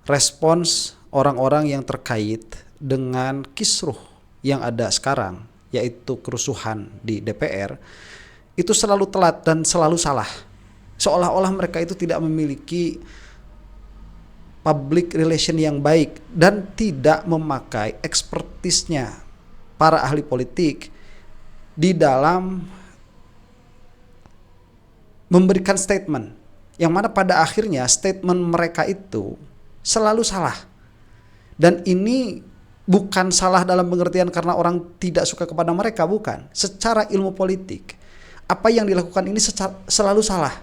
respons orang-orang yang terkait dengan kisruh yang ada sekarang, yaitu kerusuhan di DPR, itu selalu telat dan selalu salah. Seolah-olah mereka itu tidak memiliki public relation yang baik dan tidak memakai ekspertisnya para ahli politik di dalam memberikan statement, yang mana pada akhirnya statement mereka itu selalu salah. Dan ini bukan salah dalam pengertian karena orang tidak suka kepada mereka, bukan. Secara ilmu politik, apa yang dilakukan ini selalu salah.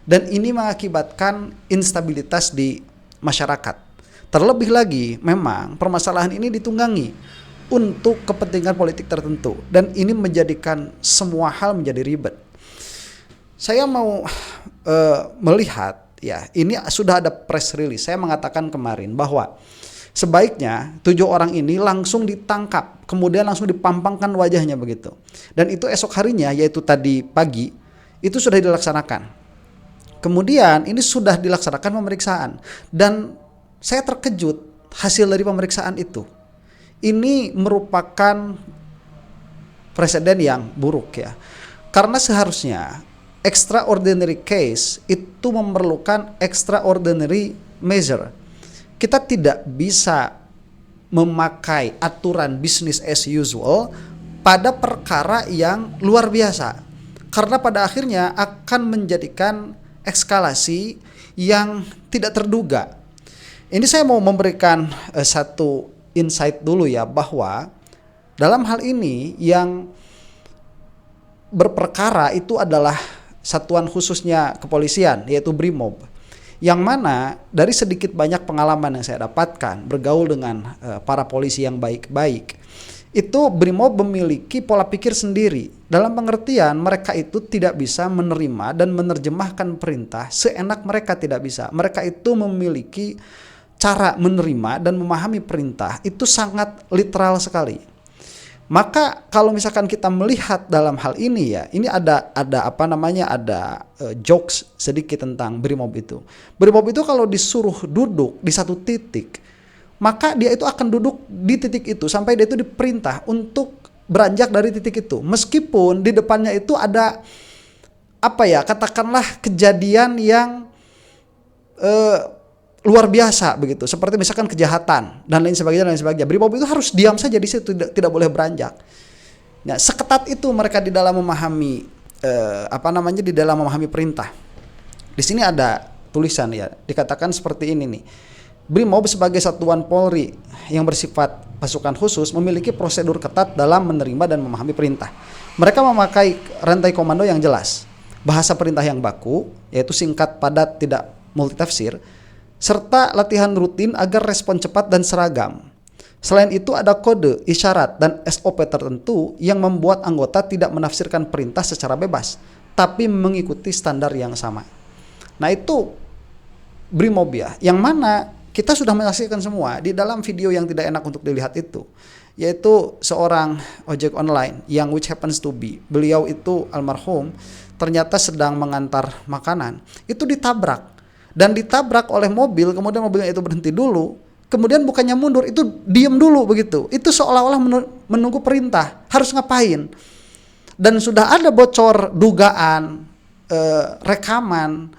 Dan ini mengakibatkan instabilitas di masyarakat. Terlebih lagi, memang permasalahan ini ditunggangi untuk kepentingan politik tertentu, dan ini menjadikan semua hal menjadi ribet. Saya mau melihat, ya, ini sudah ada press release. Saya mengatakan kemarin bahwa sebaiknya 7 orang ini langsung ditangkap, kemudian langsung dipampangkan wajahnya begitu. Dan itu esok harinya, yaitu tadi pagi, itu sudah dilaksanakan. Kemudian ini sudah dilaksanakan pemeriksaan, dan saya terkejut hasil dari pemeriksaan itu. Ini merupakan presiden yang buruk, ya. Karena seharusnya extraordinary case itu memerlukan extraordinary measure. Kita tidak bisa memakai aturan business as usual pada perkara yang luar biasa, karena pada akhirnya akan menjadikan eskalasi yang tidak terduga. Ini saya mau memberikan satu insight dulu, ya, bahwa dalam hal ini yang berperkara itu adalah satuan khususnya kepolisian, yaitu Brimob, yang mana dari sedikit banyak pengalaman yang saya dapatkan bergaul dengan para polisi yang baik-baik, itu Brimob memiliki pola pikir sendiri, dalam pengertian mereka itu tidak bisa menerima dan menerjemahkan perintah seenak mereka, tidak bisa. Mereka itu memiliki cara menerima dan memahami perintah itu sangat literal sekali. Maka kalau misalkan kita melihat dalam hal ini, ya, ini ada jokes sedikit tentang Brimob itu. Brimob itu kalau disuruh duduk di satu titik, maka dia itu akan duduk di titik itu sampai dia itu diperintah untuk beranjak dari titik itu. Meskipun di depannya itu ada katakanlah kejadian yang luar biasa begitu, seperti misalkan kejahatan dan lain sebagainya. Brimob itu harus diam saja di situ, tidak boleh beranjak. Nah, seketat itu mereka di dalam memahami di dalam memahami perintah. Di sini ada tulisan, ya, dikatakan seperti ini nih. Brimob sebagai satuan Polri yang bersifat pasukan khusus memiliki prosedur ketat dalam menerima dan memahami perintah. Mereka memakai rantai komando yang jelas, bahasa perintah yang baku, yaitu singkat, padat, tidak multitafsir, serta latihan rutin agar respon cepat dan seragam. Selain itu ada kode, isyarat, dan SOP tertentu yang membuat anggota tidak menafsirkan perintah secara bebas, tapi mengikuti standar yang sama. Nah, itu Brimob, ya, yang mana kita sudah menyaksikan semua di dalam video yang tidak enak untuk dilihat itu, yaitu seorang ojek online yang which happens to be, beliau itu almarhum, ternyata sedang mengantar makanan, itu ditabrak. Dan ditabrak oleh mobil, kemudian mobilnya itu berhenti dulu, kemudian bukannya mundur, itu diam dulu begitu. Itu seolah-olah menunggu perintah, harus ngapain. Dan sudah ada bocor dugaan, rekaman,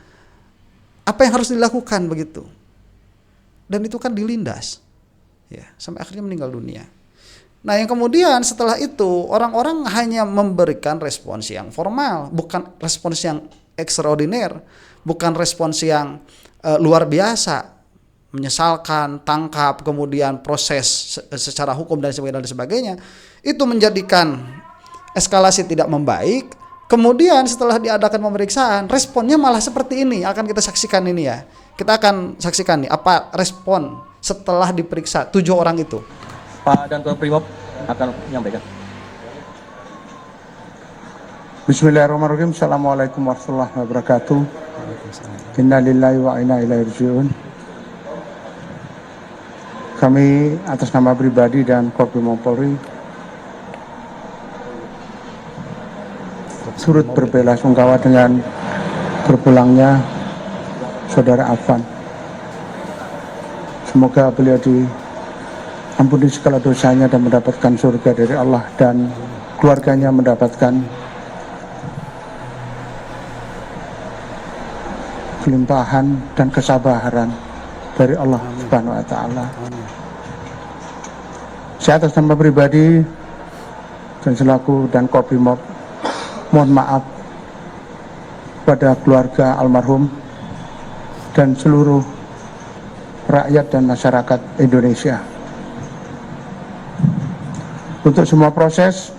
apa yang harus dilakukan begitu. Dan itu kan dilindas, ya, sampai akhirnya meninggal dunia. Nah, yang kemudian setelah itu orang-orang hanya memberikan respons yang formal, bukan respons yang ekstraordiner, bukan respons yang luar biasa, menyesalkan, tangkap, kemudian proses secara hukum dan sebagainya. Itu menjadikan eskalasi tidak membaik. Kemudian setelah diadakan pemeriksaan, responnya malah seperti ini. Akan kita saksikan ini, ya. Kita akan saksikan nih apa respon setelah diperiksa 7 orang itu. Pak Dantuan Brimob akan menyampaikan. Bismillahirrahmanirrahim. Assalamualaikum warahmatullahi wabarakatuh. Inna lillahi wa inna ilaihi raji'un. Kami atas nama pribadi dan Korpimum Polri turut berbelasungkawa dengan berpulangnya Saudara Afan. Semoga beliau diampuni segala dosanya dan mendapatkan surga dari Allah, dan keluarganya mendapatkan kelimpahan dan kesabaran dari Allah Subhanahu wa taala. Saya atas nama pribadi dan selaku dan Kobrimob mohon maaf pada keluarga almarhum dan seluruh rakyat dan masyarakat Indonesia. Untuk semua proses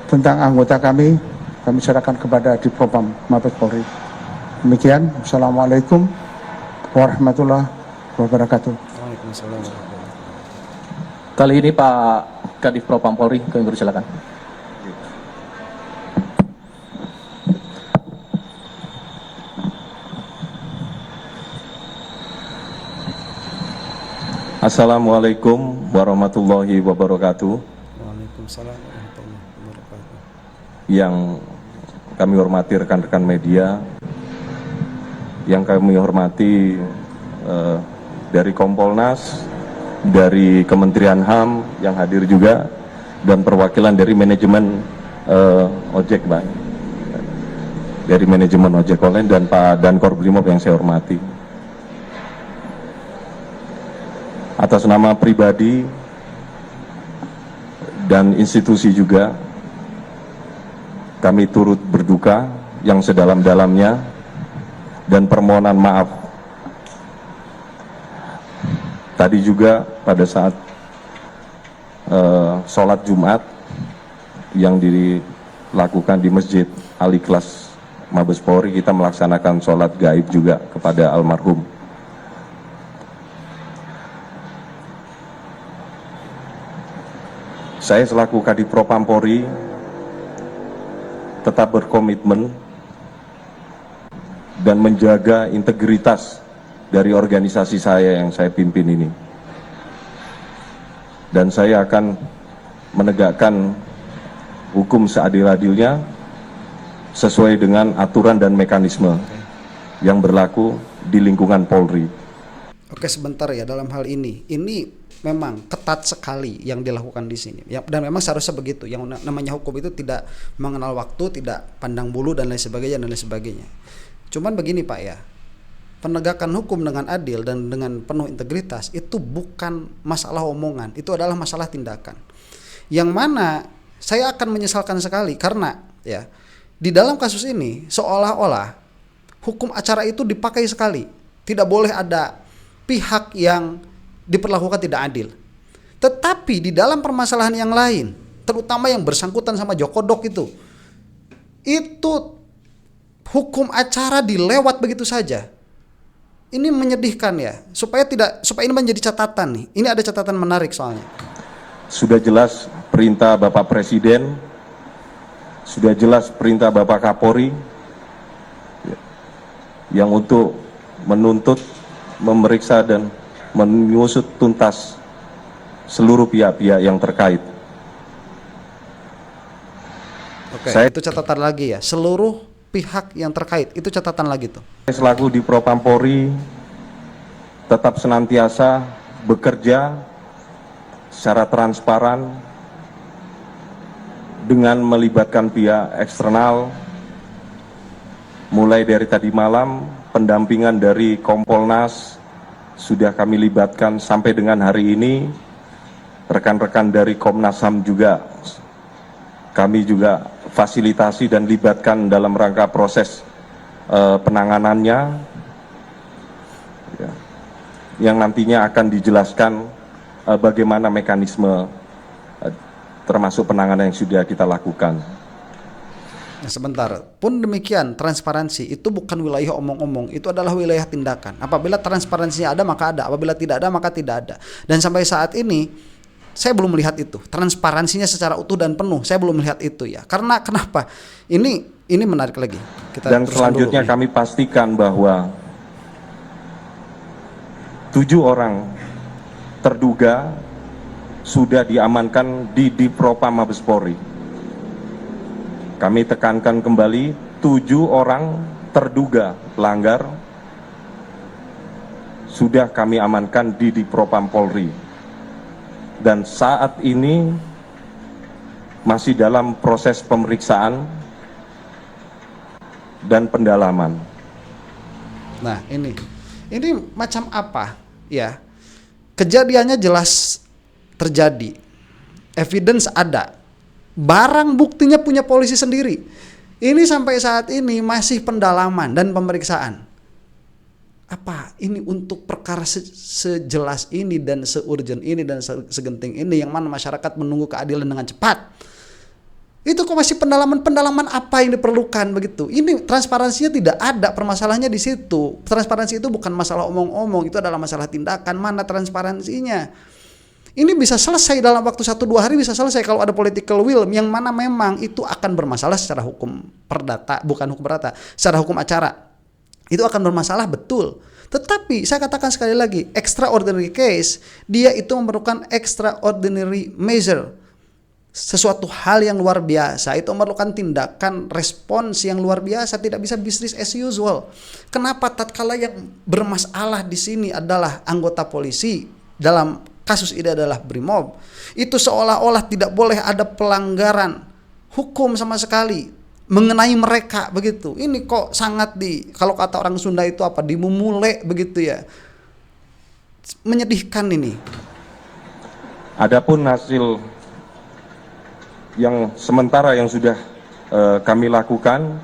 tentang anggota kami serahkan kepada Divpropam Mabes Polri. Demikian, Assalamualaikum warahmatullahi wabarakatuh. Kali ini Pak Kadif Propam Polri, kami persilakan. Assalamualaikum warahmatullahi wabarakatuh. Waalaikumsalam warahmatullahi wabarakatuh. Yang kami hormati rekan-rekan media, yang kami hormati dari Kompolnas, dari Kementerian HAM yang hadir juga, dan perwakilan dari manajemen ojek, Pak, dari manajemen ojek online, dan Pak Dankor Brimob yang saya hormati. Atas nama pribadi dan institusi juga, kami turut berduka yang sedalam-dalamnya dan permohonan maaf. Tadi juga pada saat sholat Jumat yang dilakukan di Masjid Al-Ikhlas Mabes Polri, kita melaksanakan sholat gaib juga kepada almarhum. Saya selaku Kadif Propam Polri tetap berkomitmen dan menjaga integritas dari organisasi saya yang saya pimpin ini. Dan saya akan menegakkan hukum seadil-adilnya sesuai dengan aturan dan mekanisme yang berlaku di lingkungan Polri. Oke, sebentar ya, dalam hal ini memang ketat sekali yang dilakukan di sini. Ya, dan memang seharusnya begitu. Yang namanya hukum itu tidak mengenal waktu, tidak pandang bulu dan lain sebagainya. Cuman begini Pak ya, penegakan hukum dengan adil dan dengan penuh integritas itu bukan masalah omongan, itu adalah masalah tindakan. Yang mana saya akan menyesalkan sekali karena ya di dalam kasus ini seolah-olah hukum acara itu dipakai sekali. Tidak boleh ada pihak yang diperlakukan tidak adil. Tetapi di dalam permasalahan yang lain, terutama yang bersangkutan sama Jokodok itu hukum acara dilewat begitu saja. Ini menyedihkan ya, supaya ini menjadi catatan nih. Ini ada catatan menarik soalnya. Sudah jelas perintah Bapak Presiden, sudah jelas perintah Bapak Kapolri yang untuk menuntut, memeriksa dan mengusut tuntas seluruh pihak-pihak yang terkait. Oke, itu catatan lagi ya, seluruh pihak yang terkait, itu catatan lagi tuh. Saya selaku di Propam Polri tetap senantiasa bekerja secara transparan dengan melibatkan pihak eksternal, mulai dari tadi malam pendampingan dari Kompolnas sudah kami libatkan sampai dengan hari ini. Rekan-rekan dari Komnas HAM juga kami juga fasilitasi dan libatkan dalam rangka proses penanganannya ya, yang nantinya akan dijelaskan bagaimana mekanisme termasuk penanganan yang sudah kita lakukan. Nah, sebentar, pun demikian transparansi itu bukan wilayah omong-omong, itu adalah wilayah tindakan. Apabila transparansinya ada maka ada, apabila tidak ada maka tidak ada. Dan sampai saat ini saya belum melihat itu, transparansinya secara utuh dan penuh. Saya belum melihat itu ya. Karena kenapa? Ini menarik lagi. Dan selanjutnya kami pastikan bahwa 7 orang terduga sudah diamankan di Divpropam Mabes Polri. Kami tekankan kembali, 7 orang terduga pelanggar sudah kami amankan di Divpropam Polri dan saat ini masih dalam proses pemeriksaan dan pendalaman. Nah, ini macam apa ya? Kejadiannya jelas terjadi, evidence ada, barang buktinya punya polisi sendiri. Ini sampai saat ini masih pendalaman dan pemeriksaan. Apa ini untuk perkara sejelas ini dan seurgent ini dan segenting ini yang mana masyarakat menunggu keadilan dengan cepat? Itu kok masih pendalaman apa yang diperlukan begitu? Ini transparansinya tidak ada, permasalahannya di situ. Transparansi itu bukan masalah omong-omong, itu adalah masalah tindakan. Mana transparansinya? Ini bisa selesai dalam waktu 1-2 hari, bisa selesai kalau ada political will yang mana memang itu akan bermasalah secara hukum perdata, bukan hukum perdata, secara hukum acara. Itu akan bermasalah betul. Tetapi saya katakan sekali lagi, extraordinary case, dia itu memerlukan extraordinary measure. Sesuatu hal yang luar biasa, itu memerlukan tindakan respons yang luar biasa, tidak bisa business as usual. Kenapa tatkala yang bermasalah di sini adalah anggota polisi, dalam kasus ini adalah Brimob, itu seolah-olah tidak boleh ada pelanggaran hukum sama sekali mengenai mereka begitu. Ini kok sangat kalau kata orang Sunda itu apa, dimumule begitu ya. Menyedihkan ini. Adapun hasil yang sementara yang sudah kami lakukan,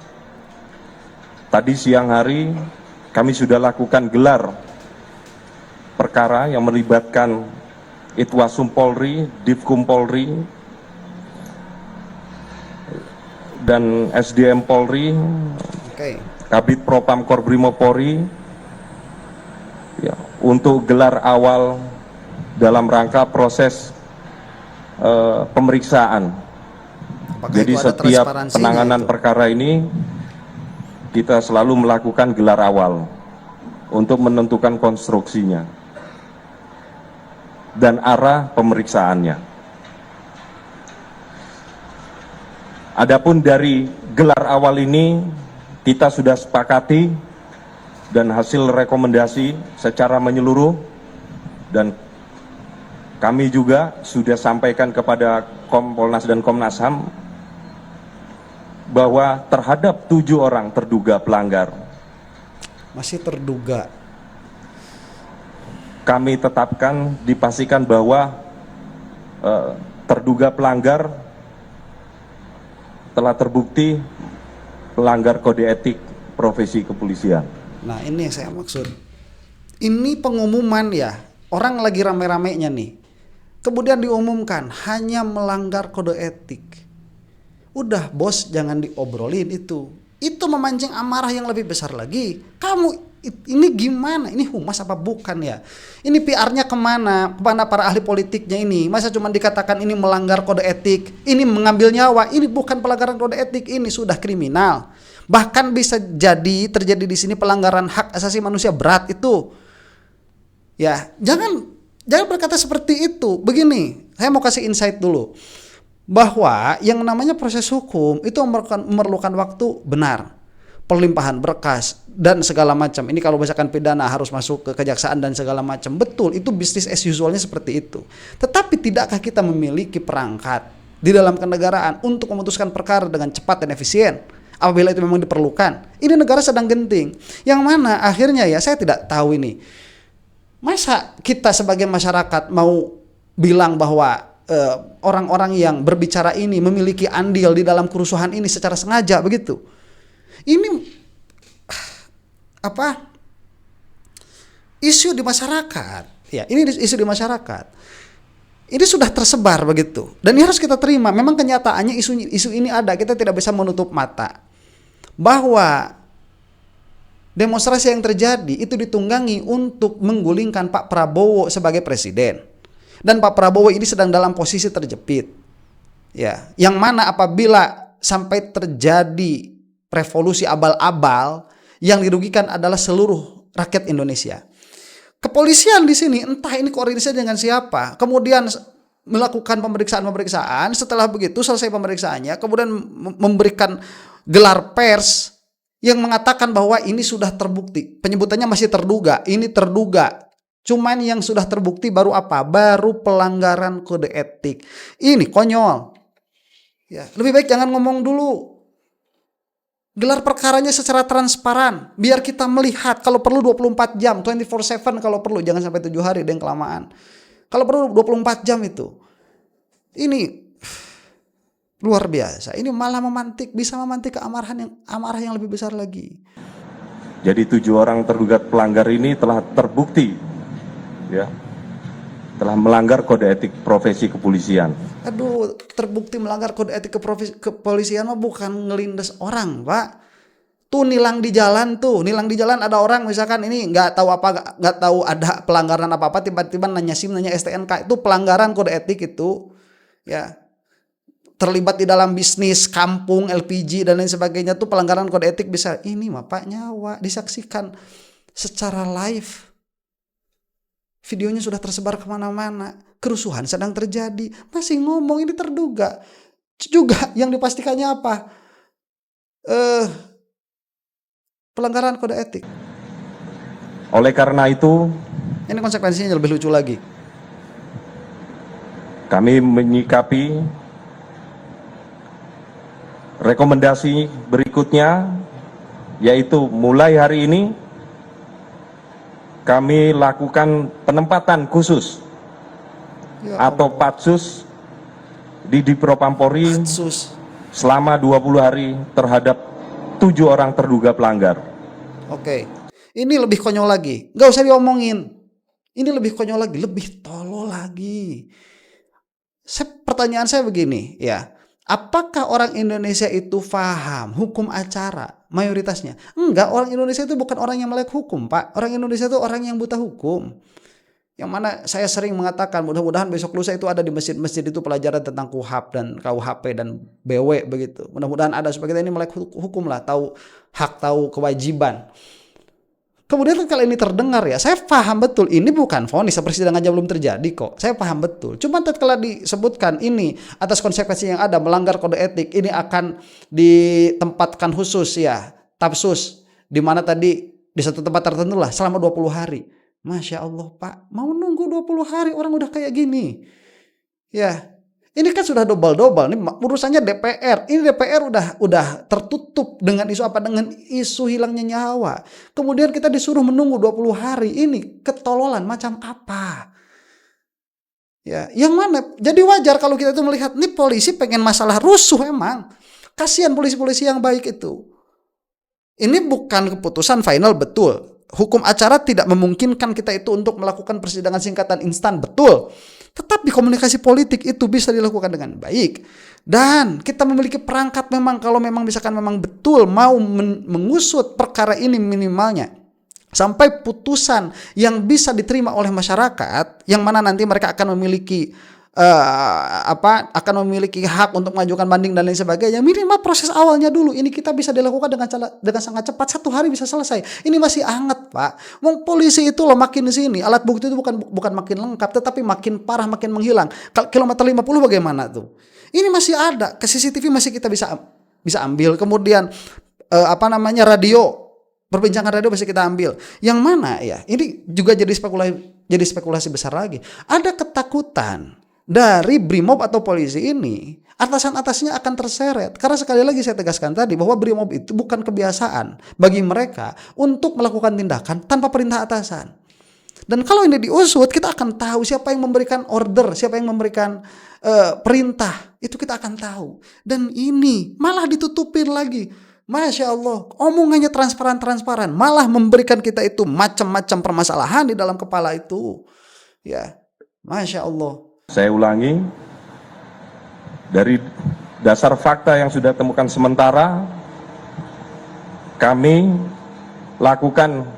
tadi siang hari kami sudah lakukan gelar perkara yang melibatkan Itwasum Polri, Divkum Polri, dan SDM Polri, Kabid Propam Korbrimob Polri, ya, untuk gelar awal dalam rangka proses pemeriksaan. Apakah jadi setiap penanganan perkara ini kita selalu melakukan gelar awal untuk menentukan konstruksinya dan arah pemeriksaannya. Adapun dari gelar awal ini kita sudah sepakati dan hasil rekomendasi secara menyeluruh, dan kami juga sudah sampaikan kepada Kompolnas dan Komnas HAM bahwa terhadap 7 orang terduga pelanggar masih terduga, kami tetapkan, dipastikan bahwa terduga pelanggar telah terbukti pelanggar kode etik profesi kepolisian. Nah ini yang saya maksud. Ini pengumuman ya, orang lagi rame-ramenya nih, kemudian diumumkan hanya melanggar kode etik. Udah bos, jangan diobrolin itu. Itu memancing amarah yang lebih besar lagi. Kamu ini gimana? Ini humas apa bukan ya? Ini PR-nya kemana? Kemana para ahli politiknya ini? Masa cuma dikatakan ini melanggar kode etik, ini mengambil nyawa? Ini bukan pelanggaran kode etik, ini sudah kriminal. Bahkan bisa jadi terjadi di sini pelanggaran hak asasi manusia berat itu. Ya, jangan berkata seperti itu. Begini, saya mau kasih insight dulu. Bahwa yang namanya proses hukum itu memerlukan waktu benar, pelimpahan berkas dan segala macam. Ini kalau misalkan pidana harus masuk ke kejaksaan dan segala macam, betul, itu bisnis as usualnya seperti itu. Tetapi tidakkah kita memiliki perangkat di dalam kenegaraan untuk memutuskan perkara dengan cepat dan efisien apabila itu memang diperlukan? Ini negara sedang genting, yang mana akhirnya ya saya tidak tahu ini. Masa kita sebagai masyarakat mau bilang bahwa orang-orang yang berbicara ini memiliki andil di dalam kerusuhan ini secara sengaja begitu? Ini apa? Isu di masyarakat. Ya, ini isu di masyarakat. Ini sudah tersebar begitu. Dan ini harus kita terima. Memang kenyataannya isu ini ada. Kita tidak bisa menutup mata bahwa demonstrasi yang terjadi itu ditunggangi untuk menggulingkan Pak Prabowo sebagai presiden. Dan Pak Prabowo ini sedang dalam posisi terjepit. Ya, yang mana apabila sampai terjadi revolusi abal-abal, yang dirugikan adalah seluruh rakyat Indonesia. Kepolisian di sini entah ini koordinasi dengan siapa, kemudian melakukan pemeriksaan, setelah begitu selesai pemeriksaannya, kemudian memberikan gelar pers yang mengatakan bahwa ini sudah terbukti. Penyebutannya masih terduga, ini terduga. Cuman yang sudah terbukti baru apa? Baru pelanggaran kode etik. Ini konyol. Ya, lebih baik jangan ngomong dulu. Gelar perkaranya secara transparan, biar kita melihat. Kalau perlu 24 jam, 24/7 kalau perlu, jangan sampai 7 hari, ada yang kelamaan. Kalau perlu 24 jam itu. Ini luar biasa. Ini malah bisa memantik amarah yang lebih besar lagi. Jadi 7 orang terduga pelanggar ini telah terbukti, ya, telah melanggar kode etik profesi kepolisian. Aduh, terbukti melanggar kode etik kepolisian mah bukan ngelindes orang, Pak. Tuh nilang di jalan ada orang misalkan ini nggak tahu ada pelanggaran apa-apa, tiba-tiba nanya SIM, nanya STNK, itu pelanggaran kode etik itu, ya. Terlibat di dalam bisnis kampung LPG dan lain sebagainya tuh pelanggaran kode etik bisa. Ini mah Pak nyawa disaksikan secara live. Videonya sudah tersebar kemana-mana. Kerusuhan sedang terjadi. Masih ngomong ini terduga. Juga yang dipastikannya apa? Pelanggaran kode etik. Oleh karena itu, ini konsekuensinya lebih lucu lagi. kami menyikapi rekomendasi berikutnya, yaitu mulai hari ini kami lakukan penempatan khusus atau patsus di Dipropampori selama 20 hari terhadap 7 orang terduga pelanggar. Oke, ini lebih konyol lagi. Gak usah diomongin. Ini lebih konyol lagi, lebih tolol lagi. Pertanyaan saya begini, ya. Apakah orang Indonesia itu paham hukum acara? Mayoritasnya. Enggak, orang Indonesia itu bukan orang yang melek hukum, Pak. Orang Indonesia itu orang yang buta hukum. Yang mana saya sering mengatakan, mudah-mudahan besok lusa itu ada di masjid-masjid itu pelajaran tentang KUHP dan KUHP dan BW begitu. Mudah-mudahan ada supaya kita ini melek hukum lah, tahu hak, tahu kewajiban. Kemudian kalau ini terdengar ya, saya paham betul ini bukan vonis, persidangan aja belum terjadi kok. Saya paham betul. Cuman tatkala disebutkan ini atas konsekuensi yang ada melanggar kode etik, ini akan ditempatkan khusus ya, tapsus, di mana tadi di satu tempat tertentu lah selama 20 hari. Masya Allah Pak, mau nunggu 20 hari orang udah kayak gini. Ya, ini kan sudah double-double. Ini urusannya DPR. Ini DPR udah tertutup dengan isu apa? Dengan isu hilangnya nyawa. Kemudian kita disuruh menunggu 20 hari. Ini ketololan macam apa? Ya, yang mana? Jadi wajar kalau kita itu melihat nih polisi pengen masalah rusuh emang. Kasihan polisi-polisi yang baik itu. Ini bukan keputusan final, betul. Hukum acara tidak memungkinkan kita itu untuk melakukan persidangan singkatan instan, betul. Tetapi komunikasi politik itu bisa dilakukan dengan baik. Dan kita memiliki perangkat memang kalau memang misalkan memang betul mau mengusut perkara ini minimalnya sampai putusan yang bisa diterima oleh masyarakat, yang mana nanti mereka akan memiliki akan memiliki hak untuk mengajukan banding dan lain sebagainya. Minimal proses awalnya dulu ini kita bisa dilakukan dengan sangat cepat, 1 hari bisa selesai. Ini masih hangat Pak. Wong polisi itu loh makin sini alat bukti itu bukan makin lengkap, tetapi makin parah, makin menghilang. Kilometer 50 bagaimana tuh? Ini masih ada, ke CCTV masih kita bisa ambil. Kemudian radio, perbincangan radio bisa kita ambil. Yang mana ya? Ini juga jadi spekulasi besar lagi. Ada ketakutan dari Brimob atau polisi ini, atasan-atasnya akan terseret. Karena sekali lagi saya tegaskan tadi bahwa Brimob itu bukan kebiasaan bagi mereka untuk melakukan tindakan tanpa perintah atasan. Dan kalau ini diusut, kita akan tahu siapa yang memberikan order, siapa yang memberikan perintah. Itu kita akan tahu. Dan ini malah ditutupin lagi. Masya Allah, omongannya transparan, malah memberikan kita itu macam-macam permasalahan di dalam kepala itu. Ya, Masya Allah. Saya ulangi, dari dasar fakta yang sudah temukan sementara, kami lakukan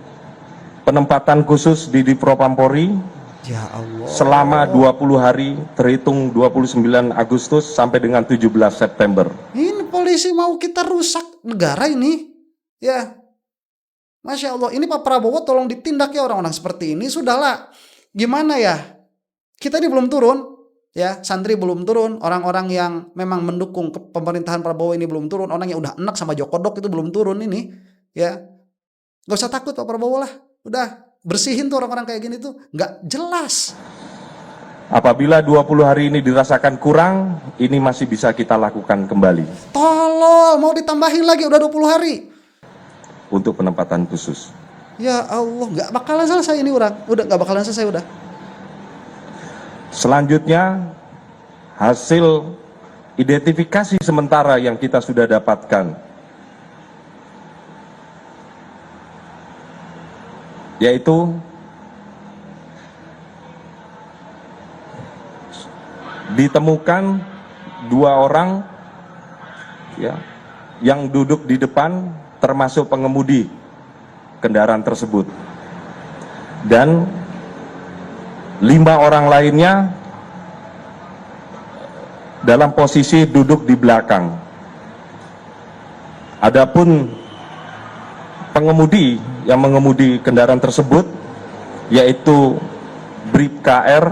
penempatan khusus di Dipropampori Ya Allah. selama 20 hari terhitung 29 Agustus sampai dengan 17 September. Ini polisi mau kita rusak negara ini. Ya, Masya Allah. Ini Pak Prabowo tolong ditindak ya orang-orang seperti ini. Sudahlah, gimana ya? Kita ini belum turun, ya, santri belum turun, orang-orang yang memang mendukung pemerintahan Prabowo ini belum turun, orang yang udah enak sama Jokodok itu belum turun ini, Ya, nggak usah takut Pak Prabowo lah. Udah bersihin tuh orang-orang kayak gini tuh, nggak jelas. Apabila 20 hari ini dirasakan kurang, ini masih bisa kita lakukan kembali Tolol, mau ditambahin lagi udah 20 hari. untuk penempatan khusus. Ya Allah, nggak bakalan selesai ini orang. Udah nggak bakalan selesai udah. Selanjutnya, hasil identifikasi sementara yang kita sudah dapatkan, yaitu ditemukan 2 orang ya, yang duduk di depan termasuk pengemudi kendaraan tersebut, dan 5 orang lainnya dalam posisi duduk di belakang. Adapun pengemudi yang mengemudi kendaraan tersebut yaitu Bribka R,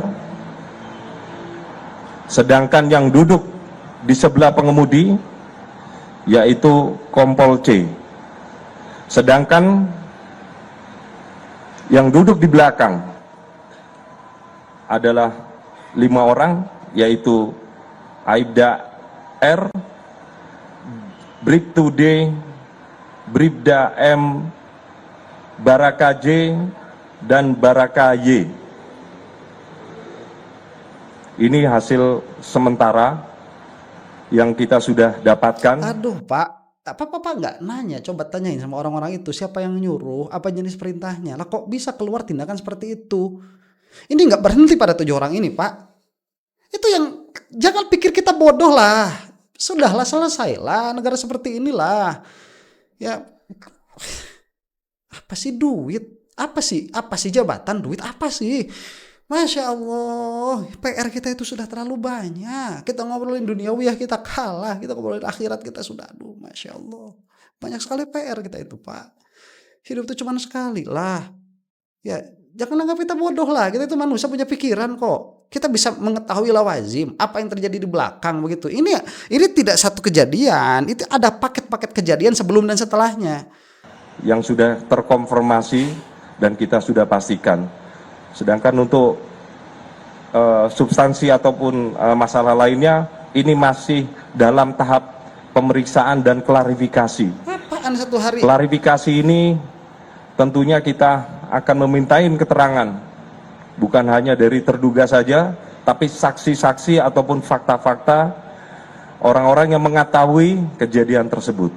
sedangkan yang duduk di sebelah pengemudi yaitu Kompol C. Sedangkan yang duduk di belakang adalah 5 orang, yaitu Aibda R, Bribtu D, Bribda M, Baraka J, dan Baraka Y. Ini hasil sementara yang kita sudah dapatkan. Aduh Pak, apa-apa nggak nanya, coba tanyain sama orang-orang itu siapa yang nyuruh, apa jenis perintahnya. Lah kok bisa keluar tindakan seperti itu? Ini nggak berhenti pada 7 orang ini Pak. Itu yang, jangan pikir kita bodoh lah. Sudahlah, selesailah negara seperti inilah. Ya, apa sih duit? Apa sih jabatan, duit apa sih? Masya Allah, PR kita itu sudah terlalu banyak. Kita ngobrolin duniawiyah kita kalah, kita ngobrolin akhirat kita sudah, aduh Masya Allah. Banyak sekali PR kita itu Pak. Hidup itu cuma sekali lah. Ya, jangan anggap kita bodoh lah. Kita itu manusia punya pikiran kok. Kita bisa mengetahui lawazim, apa yang terjadi di belakang begitu. Ini tidak satu kejadian, itu ada paket-paket kejadian sebelum dan setelahnya. Yang sudah terkonfirmasi dan kita sudah pastikan. Sedangkan untuk substansi ataupun masalah lainnya, ini masih dalam tahap pemeriksaan dan klarifikasi. Apaan 1 hari? Klarifikasi ini tentunya kita akan memintain keterangan, bukan hanya dari terduga saja, tapi saksi-saksi ataupun fakta-fakta orang-orang yang mengetahui kejadian tersebut.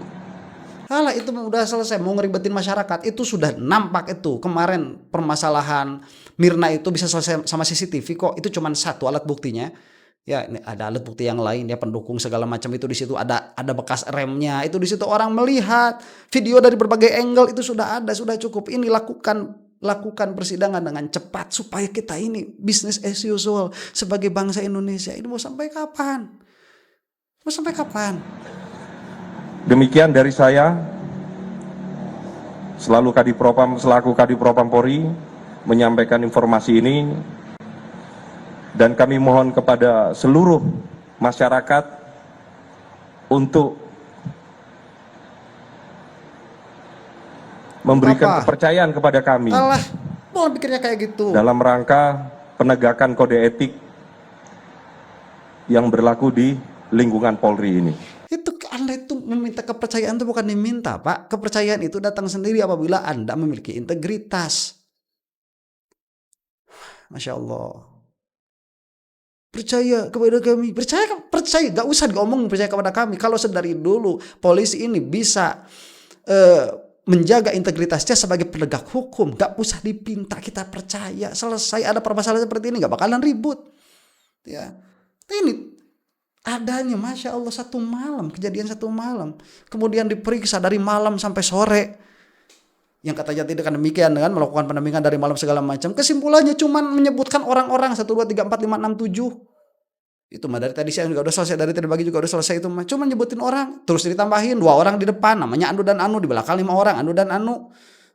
Halah, itu udah selesai, mau ngeribetin masyarakat. Itu sudah nampak itu. Kemarin permasalahan Mirna itu bisa selesai sama CCTV kok. Itu cuma 1 alat buktinya. Ya, ini ada alat bukti yang lain ya, pendukung segala macam itu di situ, ada bekas remnya. Itu di situ orang melihat. Video dari berbagai angle itu sudah ada, sudah cukup. Ini lakukan persidangan dengan cepat supaya kita ini business as usual sebagai bangsa Indonesia. Ini mau sampai kapan? Mau sampai kapan? Demikian dari saya, selaku Kadipropam Polri, menyampaikan informasi ini, dan kami mohon kepada seluruh masyarakat untuk memberikan kepercayaan kepada kami. Alah, mau pikirnya kayak gitu. Dalam rangka penegakan kode etik yang berlaku di lingkungan Polri ini. Itu Anda itu meminta kepercayaan itu bukan diminta Pak. Kepercayaan itu datang sendiri apabila Anda memiliki integritas. Masya Allah. Percaya kepada kami. Percaya, gak usah ngomong percaya kepada kami. Kalau sedari dulu polisi ini bisa menjaga integritasnya sebagai penegak hukum, gak usah dipinta, kita percaya. Selesai, ada permasalahan seperti ini gak bakalan ribut. Ya, ini adanya Masya Allah 1 malam, kejadian 1 malam, kemudian diperiksa dari malam sampai sore, yang katanya tidak demikian, dengan melakukan pendampingan dari malam segala macam. Kesimpulannya cuman menyebutkan orang-orang 1, 2, 3, 4, 5, 6, 7. Itu mah dari tadi saya juga udah selesai, dari tadi pagi juga udah selesai. Itu mah cuma nyebutin orang, terus ditambahin 2 orang di depan, namanya Anu dan Anu, di belakang 5 orang, Anu dan Anu.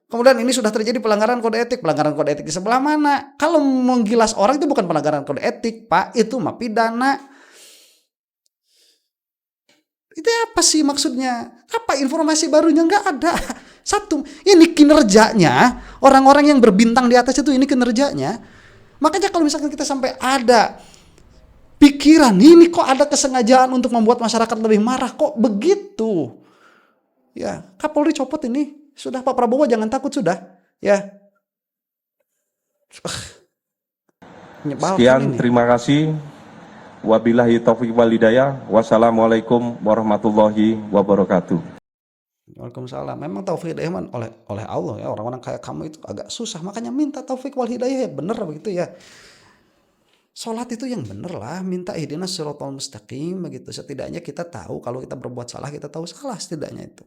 Kemudian ini sudah terjadi pelanggaran kode etik. Pelanggaran kode etik di sebelah mana? Kalau menggilas orang itu bukan pelanggaran kode etik Pak, itu mah pidana. Itu apa sih maksudnya? Apa informasi barunya? Nggak ada. Satu, ini kinerjanya orang-orang yang berbintang di atas itu, ini kinerjanya. Makanya kalau misalkan kita sampai ada pikiran ini kok ada kesengajaan untuk membuat masyarakat lebih marah, kok begitu? Ya, Kapolri copot ini. Sudah, Pak Prabowo jangan takut sudah. Ya. Menyebalkan Sekian, ini. terima kasih. Wabillahi taufiq wal hidayah. Wassalamualaikum warahmatullahi wabarakatuh. Waalaikumsalam. Memang taufik hidayah oleh Allah ya. Orang-orang kayak kamu itu agak susah. Makanya minta taufik wal hidayah ya, bener begitu ya. Sholat itu yang bener lah. Minta ihdinas siratal mustaqim begitu. Setidaknya kita tahu kalau kita berbuat salah, kita tahu salah setidaknya itu.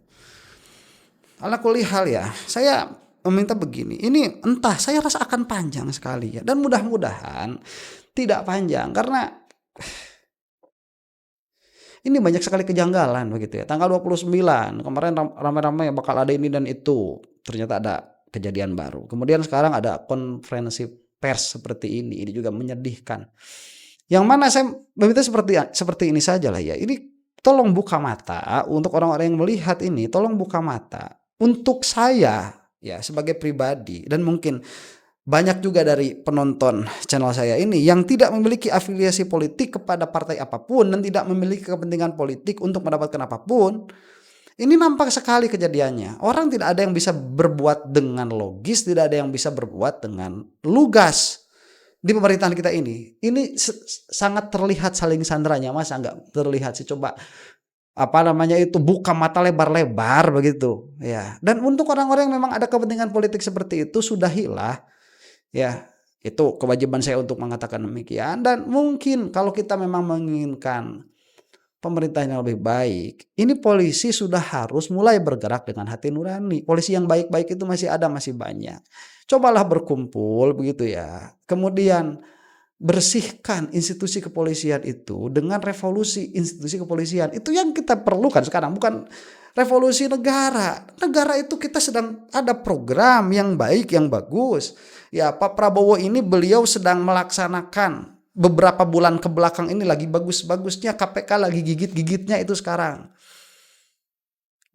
Ala kulli hal ya. Saya meminta begini. Ini entah, saya rasa akan panjang sekali ya. Dan mudah-mudahan tidak panjang karena ini banyak sekali kejanggalan begitu ya. Tanggal 29 kemarin ramai-ramai bakal ada ini dan itu. Ternyata ada kejadian baru. Kemudian sekarang ada konferensi pers seperti ini. Ini juga menyedihkan. Yang mana saya meminta seperti ini saja lah ya. Ini tolong buka mata untuk orang-orang yang melihat ini. Tolong buka mata untuk saya ya sebagai pribadi, dan mungkin banyak juga dari penonton channel saya ini yang tidak memiliki afiliasi politik kepada partai apapun dan tidak memiliki kepentingan politik untuk mendapatkan apapun. Ini nampak sekali kejadiannya. Orang tidak ada yang bisa berbuat dengan logis, tidak ada yang bisa berbuat dengan lugas di pemerintahan kita ini. Ini sangat terlihat saling sandranya, masa nggak terlihat sih? Coba buka mata lebar-lebar begitu ya. Dan untuk orang-orang yang memang ada kepentingan politik seperti itu, sudahilah. Ya, itu kewajiban saya untuk mengatakan demikian. Dan mungkin kalau kita memang menginginkan pemerintahan yang lebih baik, ini polisi sudah harus mulai bergerak dengan hati nurani. Polisi yang baik-baik itu masih ada, masih banyak. Cobalah berkumpul begitu ya. Kemudian bersihkan institusi kepolisian itu dengan revolusi institusi kepolisian. Itu yang kita perlukan sekarang, bukan revolusi negara. Negara itu kita sedang ada program yang baik, yang bagus. Ya, Pak Prabowo ini beliau sedang melaksanakan beberapa bulan ke belakang ini lagi bagus-bagusnya, KPK lagi gigit-gigitnya itu sekarang.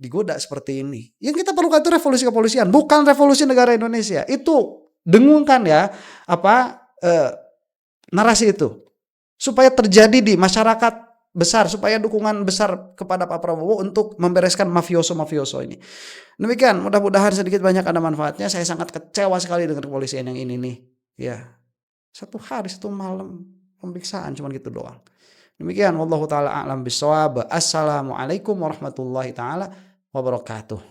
Digoda seperti ini. Yang kita perlukan itu revolusi kepolisian, bukan revolusi negara Indonesia. Itu dengungkan ya narasi itu supaya terjadi di masyarakat besar, supaya dukungan besar kepada Pak Prabowo untuk membereskan mafioso-mafioso ini. Demikian, mudah-mudahan sedikit banyak ada manfaatnya. Saya sangat kecewa sekali dengan kepolisian yang ini nih. Ya, 1 hari 1 malam pemeriksaan cuman gitu doang. Demikian, wallahu taala a'lam bishawab. Assalamualaikum warahmatullahi taala wabarakatuh.